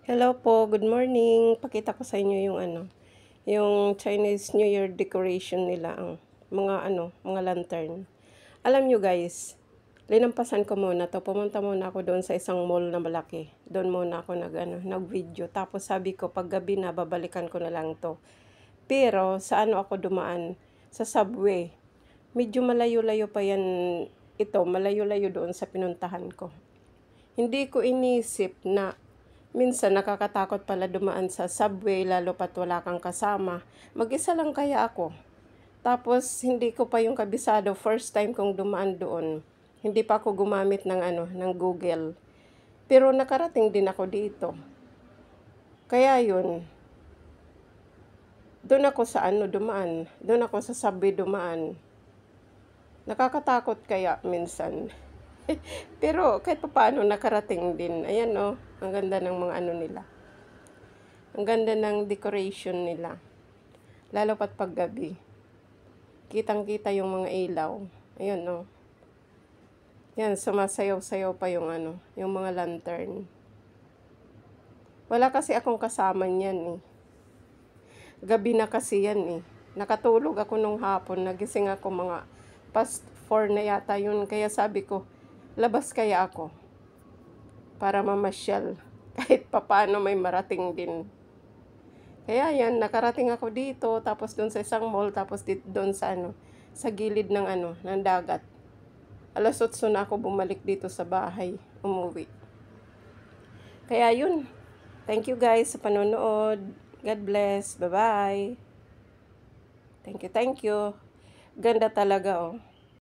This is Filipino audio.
Hello po, good morning. Pakita ko sa inyo yung yung Chinese New Year decoration nila, ang mga lantern. Alam nyo guys, linampasan ko muna to. Pumunta muna ako doon sa isang mall na malaki. Doon muna ako nag-video. Tapos sabi ko, pag gabi na, babalikan ko na lang to. Pero, sa ako dumaan? Sa subway. Medyo malayo-layo pa yan ito. Malayo-layo doon sa pinuntahan ko. Hindi ko inisip na minsan nakakatakot pala dumaan sa subway, lalo pat wala kang kasama. Mag-isa lang kaya ako. Tapos hindi ko pa yung kabisado, first time kong dumaan doon. Hindi pa ako gumamit ng Google. Pero nakarating din ako dito. Kaya yun, doon ako sa dumaan. Doon ako sa subway dumaan. Nakakatakot kaya minsan. Pero kahit paano nakarating din. Ayan ang ganda ng mga nila. Ang ganda ng decoration nila. Lalo pat paggabi. Kitang-kita yung mga ilaw. Ayan Yan, sumasayaw-sayaw pa yung yung mga lantern. Wala kasi akong kasama niyan eh. Gabi na kasi yan eh. Nakatulog ako nung hapon. Nagising ako mga past 4 na yata yun. Kaya sabi ko, labas kaya ako para mamasyal kahit papano may marating din. Kaya yan, nakarating ako dito, tapos doon sa isang mall, tapos doon sa sa gilid ng ng dagat. Alas 8 na ako bumalik dito sa bahay, umuwi. Kaya yun. Thank you guys sa panonood. God bless. Bye-bye. Thank you, thank you. Ganda talaga